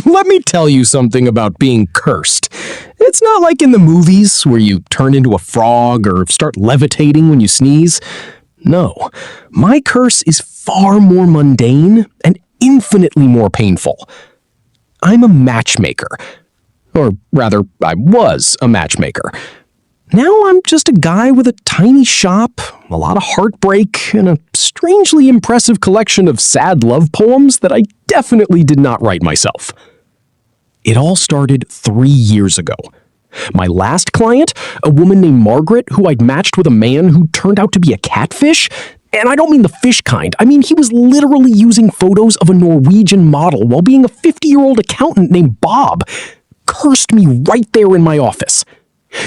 Let me tell you something about being cursed. It's not like in the movies where you turn into a frog or start levitating when you sneeze. No, my curse is far more mundane and infinitely more painful. I'm a matchmaker. Or rather, I was a matchmaker. Now I'm just a guy with a tiny shop, a lot of heartbreak, and a strangely impressive collection of sad love poems that I definitely did not write myself. It all started 3 years ago. My last client, a woman named Margaret, who I'd matched with a man who turned out to be a catfish, and I don't mean the fish kind. I mean he was literally using photos of a Norwegian model while being a 50-year-old accountant named Bob, cursed me right there in my office.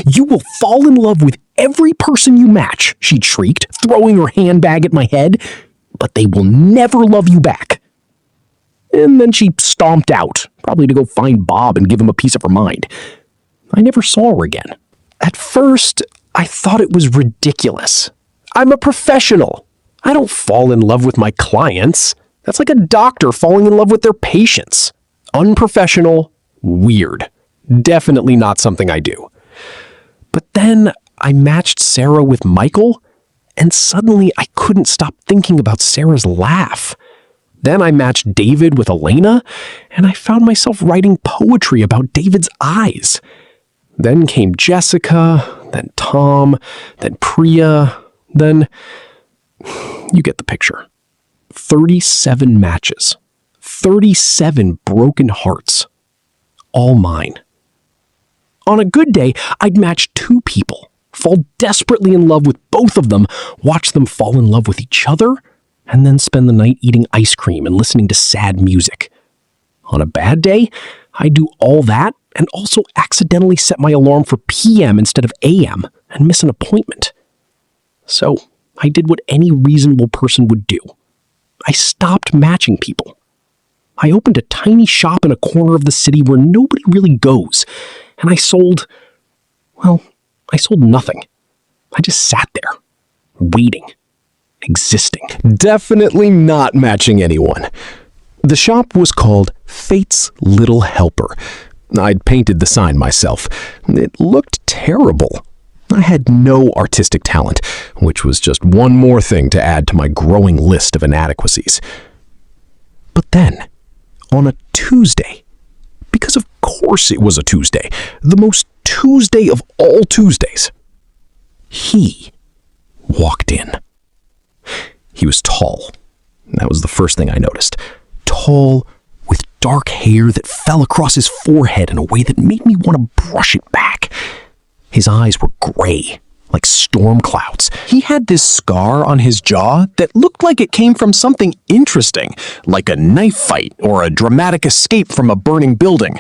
"You will fall in love with every person you match," she shrieked, throwing her handbag at my head, "but they will never love you back." And then she stomped out, probably to go find Bob and give him a piece of her mind. I never saw her again. At first, I thought it was ridiculous. I'm a professional. I don't fall in love with my clients. That's like a doctor falling in love with their patients. Unprofessional, weird. Definitely not something I do. But then I matched Sarah with Michael, and suddenly I couldn't stop thinking about Sarah's laugh. Then I matched David with Elena, and I found myself writing poetry about David's eyes. Then came Jessica, then Tom, then Priya, then... You get the picture. 37 matches. 37 broken hearts. All mine. On a good day, I'd match 2 people, fall desperately in love with both of them, watch them fall in love with each other, and then spend the night eating ice cream and listening to sad music. On a bad day, I'd do all that and also accidentally set my alarm for PM instead of AM and miss an appointment. So I did what any reasonable person would do. I stopped matching people. I opened a tiny shop in a corner of the city where nobody really goes, and I sold nothing. I just sat there, waiting, existing. Definitely not matching anyone. The shop was called Fate's Little Helper. I'd painted the sign myself. It looked terrible. I had no artistic talent, which was just one more thing to add to my growing list of inadequacies. But then, on a Tuesday, because of course it was a Tuesday, the most Tuesday of all Tuesdays, he walked in. He was tall. That was the first thing I noticed. Tall, with dark hair that fell across his forehead in a way that made me want to brush it back. His eyes were gray, like storm clouds. He had this scar on his jaw that looked like it came from something interesting, like a knife fight or a dramatic escape from a burning building.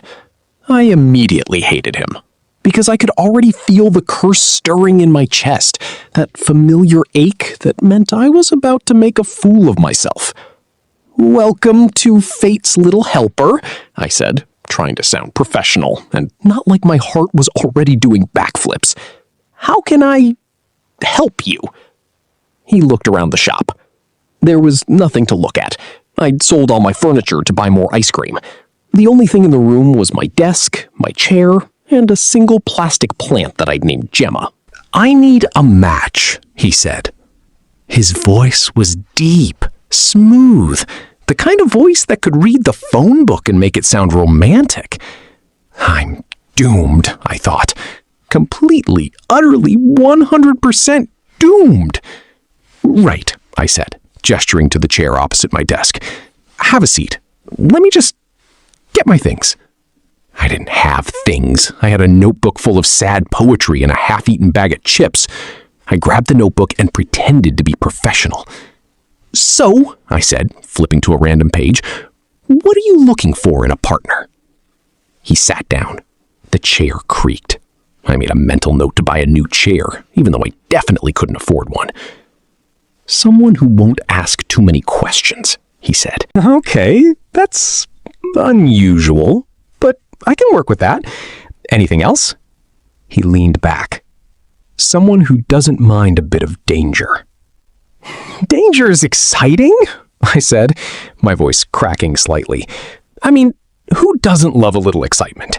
I immediately hated him, because I could already feel the curse stirring in my chest, that familiar ache that meant I was about to make a fool of myself. "Welcome to Fate's Little Helper," I said, trying to sound professional and not like my heart was already doing backflips. "How can I help you?" He looked around the shop. There was nothing to look at. I'd sold all my furniture to buy more ice cream. The only thing in the room was my desk, my chair, and a single plastic plant that I'd named Gemma. "I need a match," he said. His voice was deep, smooth, the kind of voice that could read the phone book and make it sound romantic. I'm doomed, I thought. Completely, utterly, 100% doomed. "Right," I said, gesturing to the chair opposite my desk. "Have a seat. Let me just get my things." I didn't have things. I had a notebook full of sad poetry and a half-eaten bag of chips. I grabbed the notebook and pretended to be professional. "So," I said, flipping to a random page, "what are you looking for in a partner?" He sat down. The chair creaked. I made a mental note to buy a new chair, even though I definitely couldn't afford one. "Someone who won't ask too many questions," he said. "Okay, that's unusual, but I can work with that. Anything else?" He leaned back. "Someone who doesn't mind a bit of danger." "Danger is exciting," I said, my voice cracking slightly. "I mean, Who doesn't love a little excitement?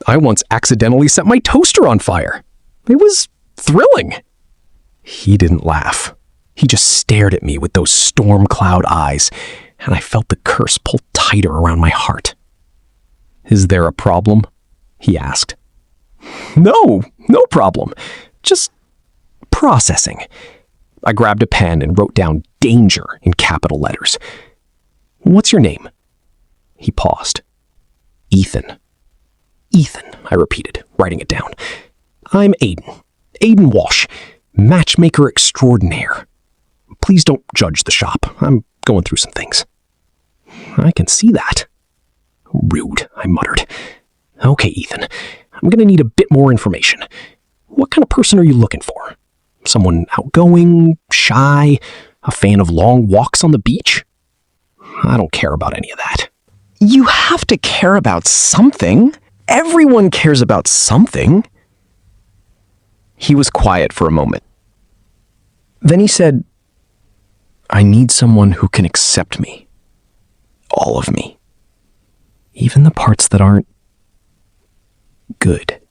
I once accidentally set my toaster on fire. It was thrilling. He didn't laugh. He just stared at me with those storm cloud eyes, and I felt the curse pull tighter around my heart. "Is there a problem?" he asked. No problem. Just processing." I grabbed a pen and wrote down danger in capital letters. "What's your name?" He paused. "Ethan." "Ethan," I repeated, writing it down. "I'm Aiden. Aiden Walsh, matchmaker extraordinaire. Please don't judge the shop. I'm going through some things." "I can see that." "Rude," I muttered. "Okay, Ethan, I'm going to need a bit more information. What kind of person are you looking for? Someone outgoing, shy, a fan of long walks on the beach?" "I don't care about any of that." "You have to care about something. Everyone cares about something." He was quiet for a moment. Then he said, "I need someone who can accept me. All of me. Even the parts that aren't good."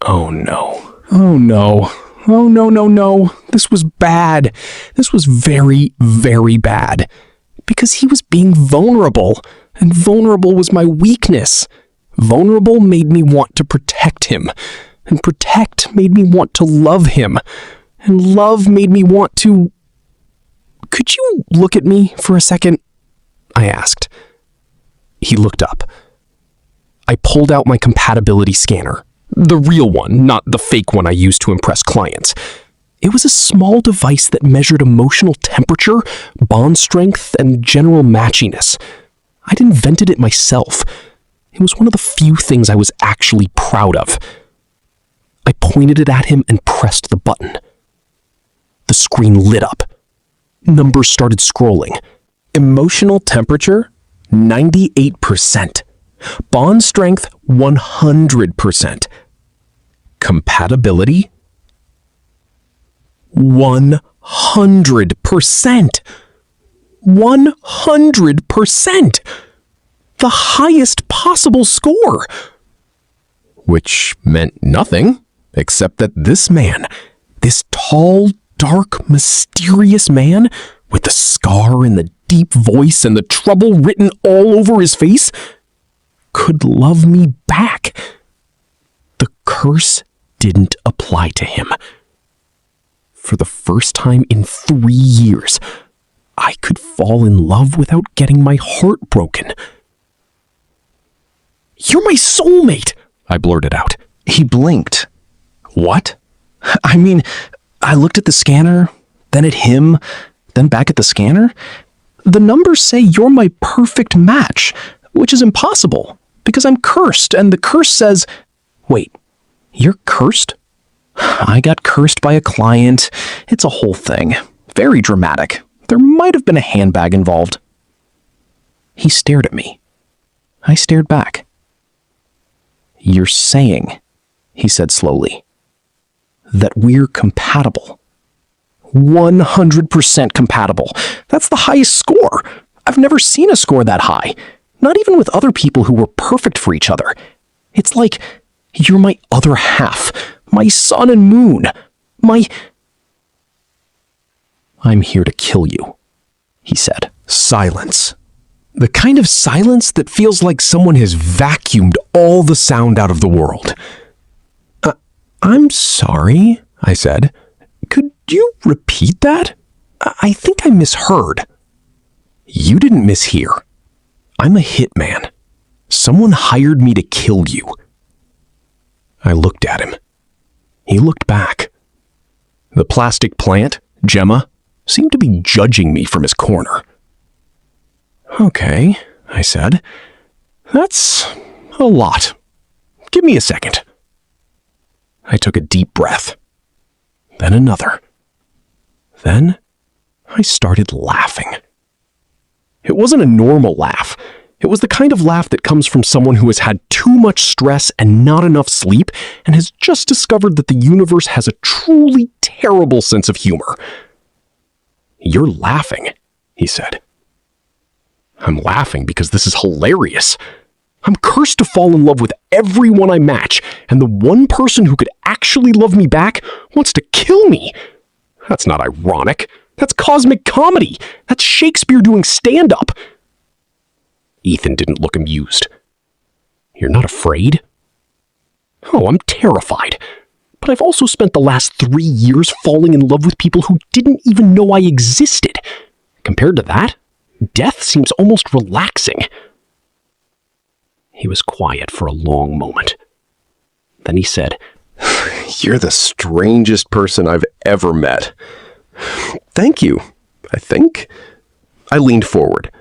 Oh no. Oh no. Oh no. This was bad. This was very, very bad. Because he was being vulnerable, and vulnerable was my weakness. Vulnerable made me want to protect him, and protect made me want to love him, and love made me want to... "Could you look at me for a second?" I asked. He looked up. I pulled out my compatibility scanner. The real one, not the fake one I used to impress clients. It was a small device that measured emotional temperature, bond strength, and general matchiness. I'd invented it myself. It was one of the few things I was actually proud of. I pointed it at him and pressed the button. The screen lit up. Numbers started scrolling. Emotional temperature, 98%. Bond strength, 100%. Compatibility, 100%. 100%. The highest possible score. Which meant nothing, except that this man, this tall, dark, mysterious man, with the scar and the deep voice and the trouble written all over his face, could love me back. The curse didn't apply to him. For the first time in 3 years, I could fall in love without getting my heart broken. "You're my soulmate," I blurted out. He blinked. "What?" I mean, I looked at the scanner, then at him, then back at the scanner. The numbers say you're my perfect match, which is impossible, because I'm cursed, and the curse says... Wait, you're cursed? I got cursed by a client. It's a whole thing. Very dramatic. There might have been a handbag involved. He stared at me. I stared back. "You're saying," he said slowly, "that we're compatible." 100% compatible. That's the highest score. I've never seen a score that high. Not even with other people who were perfect for each other. It's like you're my other half, my sun and moon, "I'm here to kill you," he said. Silence. The kind of silence that feels like someone has vacuumed all the sound out of the world. I'm sorry," I said. "Could you repeat that? I think I misheard." "You didn't mishear. I'm a hitman. Someone hired me to kill you." I looked at him. He looked back. The plastic plant, Gemma, seemed to be judging me from his corner. "Okay," I said. "That's a lot. Give me a second." I took a deep breath. Then another. Then I started laughing. It wasn't a normal laugh. It was the kind of laugh that comes from someone who has had too much stress and not enough sleep and has just discovered that the universe has a truly terrible sense of humor. "You're laughing," he said. I'm laughing because this is hilarious. I'm cursed to fall in love with everyone I match, and the one person who could actually love me back wants to kill me. That's not ironic. That's cosmic comedy. That's Shakespeare doing stand-up. Ethan didn't look amused. You're not afraid? Oh, I'm terrified. But I've also spent the last 3 years falling in love with people who didn't even know I existed. Compared to that, death seems almost relaxing. He was quiet for a long moment. Then he said, "You're the strangest person I've ever met." "Thank you, I think." I leaned forward.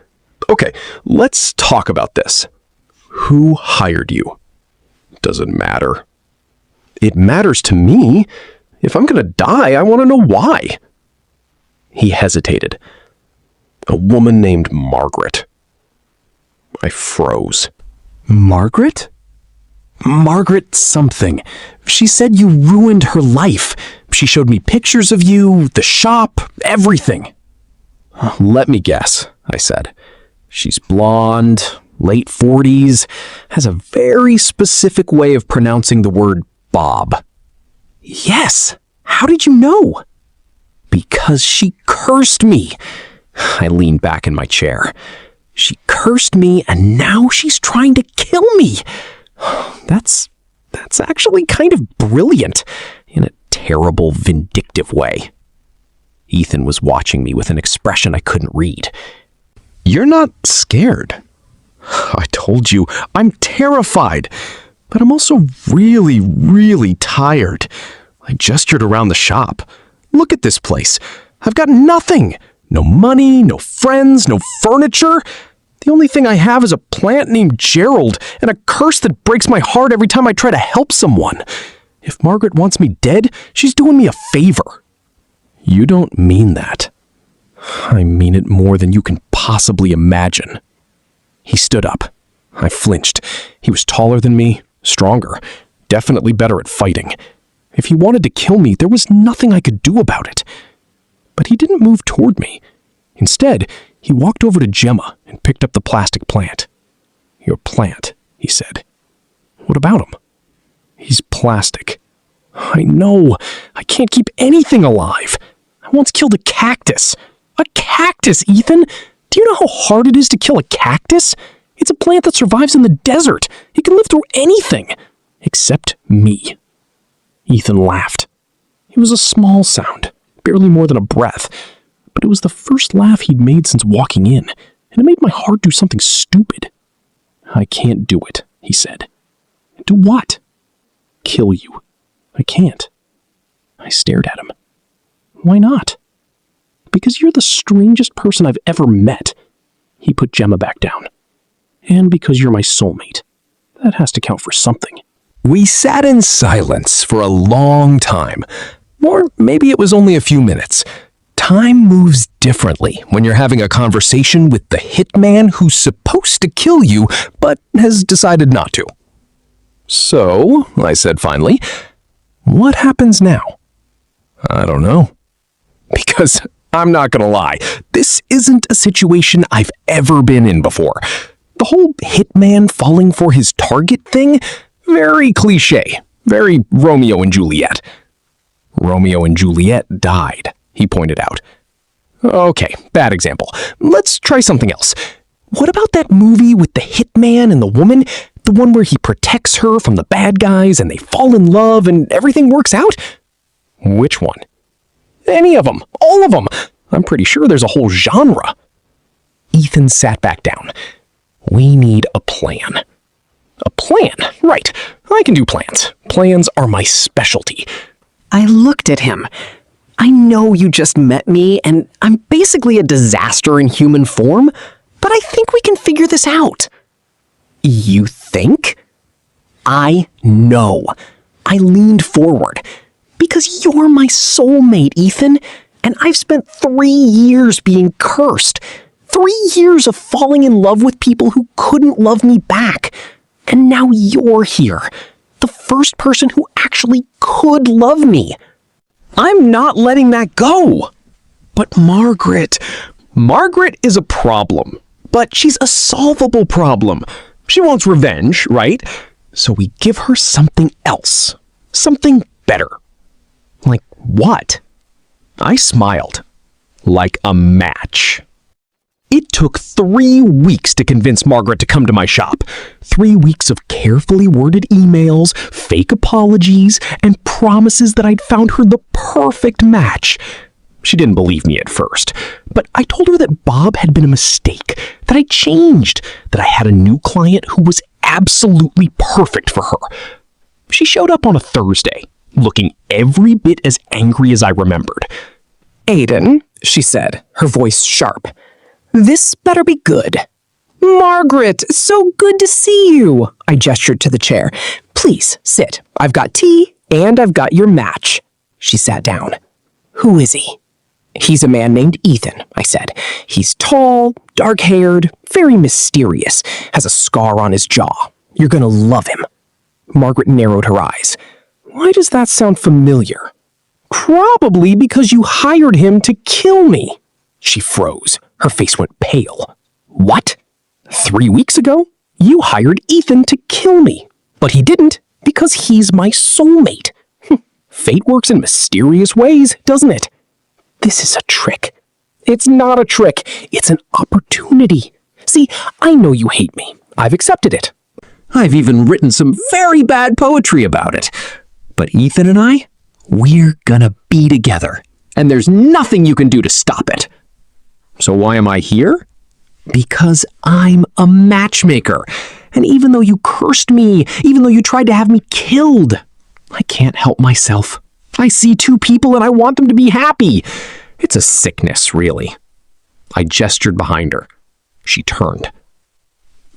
"Okay, let's talk about this. Who hired you?" "Does it matter?" "It matters to me. If I'm gonna die, I want to know why." He hesitated. "A woman named Margaret." I froze. "Margaret?" "Margaret something. She said you ruined her life. She showed me pictures of you, the shop, everything." "Let me guess," I said. "She's blonde, late 40s, has a very specific way of pronouncing the word Bob." "Yes. How did you know?" "Because she cursed me." I leaned back in my chair. "She cursed me, and now she's trying to kill me. That's actually kind of brilliant, in a terrible, vindictive way." Ethan was watching me with an expression I couldn't read. "You're not scared?" "I told you, I'm terrified. But I'm also really, really tired. I gestured around the shop. Look at this place. I've got nothing. No money, no friends, no furniture. The only thing I have is a plant named Gerald and a curse that breaks my heart every time I try to help someone. If Margaret wants me dead, she's doing me a favor." "You don't mean that." "I mean it more than you can possibly imagine." He stood up. I flinched. He was taller than me, stronger, definitely better at fighting. If he wanted to kill me, there was nothing I could do about it. But he didn't move toward me. Instead, he walked over to Gemma and picked up the plastic plant. "Your plant," he said. "What about him?" "He's plastic." "I know. I can't keep anything alive. I once killed a cactus. A cactus, Ethan! Do you know how hard it is to kill a cactus? It's a plant that survives in the desert. It can live through anything. Except me." Ethan laughed. It was a small sound, barely more than a breath, but it was the first laugh he'd made since walking in, and it made my heart do something stupid. "I can't do it," he said. "Do what?" "Kill you. I can't." I stared at him. "Why not?" "Because you're the strangest person I've ever met." He put Gemma back down. "And because you're my soulmate. That has to count for something." We sat in silence for a long time. Or maybe it was only a few minutes. Time moves differently when you're having a conversation with the hitman who's supposed to kill you, but has decided not to. "So," I said finally, "what happens now?" "I don't know." Because I'm not gonna lie, this isn't a situation I've ever been in before. The whole hitman falling for his target thing, very cliche, very Romeo and Juliet. "Romeo and Juliet died," he pointed out. "Okay, bad example. Let's try something else. What about that movie with the hitman and the woman? The one where he protects her from the bad guys and they fall in love and everything works out?" "Which one?" "Any of them. All of them. I'm pretty sure there's a whole genre." Ethan sat back down. "We need a plan." "A plan? Right. I can do plans. Plans are my specialty." I looked at him. "I know you just met me, and I'm basically a disaster in human form, but I think we can figure this out." "You think?" "I know." I leaned forward. "Because you're my soulmate, Ethan, and I've spent 3 years being cursed. 3 years of falling in love with people who couldn't love me back. And now you're here, the first person who actually could love me. I'm not letting that go." "But Margaret is a problem. But she's a solvable problem. She wants revenge, right? So we give her something else. Something better. Like what? I smiled. Like a match. It took 3 weeks to convince Margaret to come to my shop. 3 weeks of carefully worded emails, fake apologies, and promises that I'd found her the perfect match. She didn't believe me at first, but I told her that Bob had been a mistake, that I'd changed, that I had a new client who was absolutely perfect for her. She showed up on a Thursday, looking every bit as angry as I remembered. Aiden, she said, her voice sharp. This better be good. Margaret, so good to see you. I gestured to the chair. Please, sit. I've got tea, and I've got your match. She sat down. Who is he? He's a man named Ethan, I said. He's tall, dark-haired, very mysterious, has a scar on his jaw. You're gonna love him. Margaret narrowed her eyes. Why does that sound familiar? Probably because you hired him to kill me. She froze. Her face went pale. What? 3 weeks ago? You hired Ethan to kill me. But he didn't, because he's my soulmate. Fate works in mysterious ways, doesn't it? This is a trick. It's not a trick. It's an opportunity. See, I know you hate me. I've accepted it. I've even written some very bad poetry about it. But Ethan and I, we're gonna be together. And there's nothing you can do to stop it. So why am I here? Because I'm a matchmaker. And even though you cursed me, even though you tried to have me killed, I can't help myself. I see 2 people and I want them to be happy. It's a sickness, really. I gestured behind her. She turned.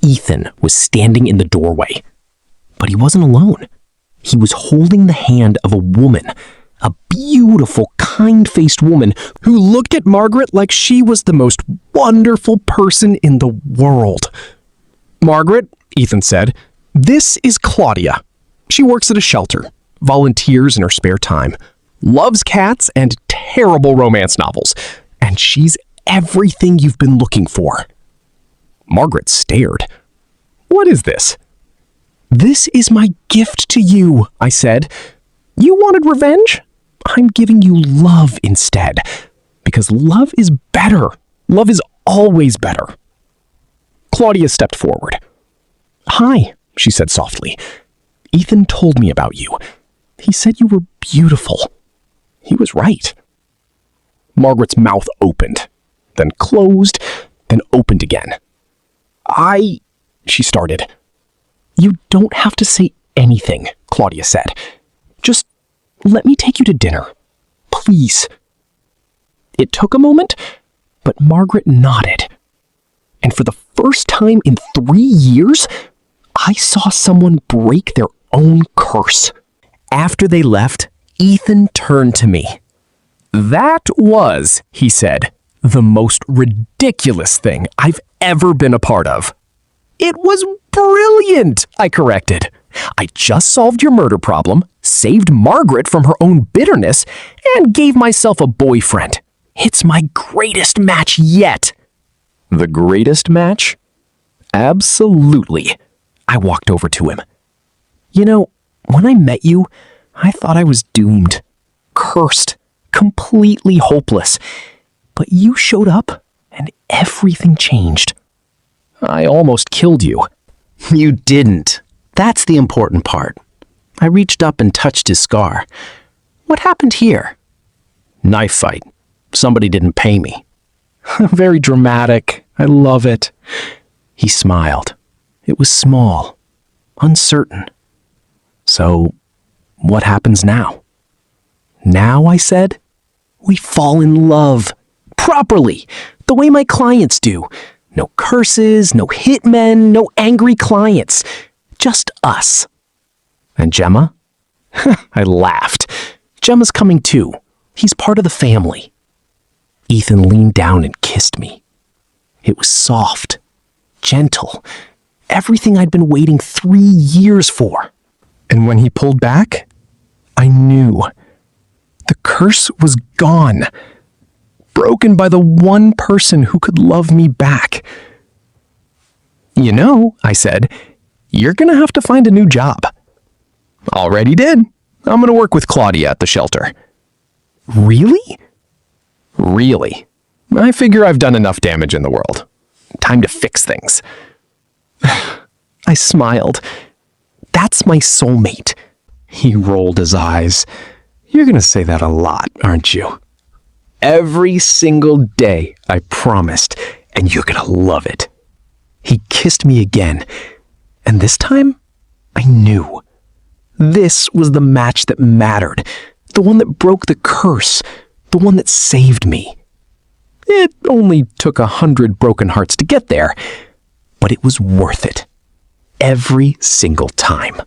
Ethan was standing in the doorway. But he wasn't alone. He was holding the hand of a woman, a beautiful, kind-faced woman who looked at Margaret like she was the most wonderful person in the world. Margaret, Ethan said, this is Claudia. She works at a shelter, volunteers in her spare time, loves cats and terrible romance novels, and she's everything you've been looking for. Margaret stared. What is this? This is my gift to you, I said. You wanted revenge? I'm giving you love instead, because love is better. Love is always better. Claudia stepped forward. Hi, she said softly. Ethan told me about you. He said you were beautiful. He was right. Margaret's mouth opened, then closed, then opened again. She started. You don't have to say anything, Claudia said. Just let me take you to dinner. Please. It took a moment, but Margaret nodded. And for the first time in 3 years, I saw someone break their own curse. After they left, Ethan turned to me. That was, he said, the most ridiculous thing I've ever been a part of. It was brilliant, I corrected. I just solved your murder problem, saved Margaret from her own bitterness, and gave myself a boyfriend. It's my greatest match yet. The greatest match? Absolutely. I walked over to him. You know, when I met you, I thought I was doomed, cursed, completely hopeless. But you showed up, and everything changed. I almost killed you. You didn't. That's the important part. I reached up and touched his scar. What happened here? Knife fight. Somebody didn't pay me. Very dramatic. I love it. He smiled. It was small, uncertain. So, what happens now? Now, I said, we fall in love. Properly. The way my clients do. No curses, no hitmen, no angry clients. Just us. And Gemma? I laughed. Gemma's coming too. He's part of the family. Ethan leaned down and kissed me. It was soft, gentle, everything I'd been waiting 3 years for. And when he pulled back, I knew. The curse was gone. Broken by the one person who could love me back. You know, I said, you're gonna have to find a new job. Already did. I'm gonna work with Claudia at the shelter. Really? Really. I figure I've done enough damage in the world. Time to fix things. I smiled. That's my soulmate. He rolled his eyes. You're gonna say that a lot, aren't you? Every single day, I promised, and you're gonna love it. He kissed me again, and this time, I knew. This was the match that mattered, the one that broke the curse, the one that saved me. It only took 100 broken hearts to get there, but it was worth it. Every single time.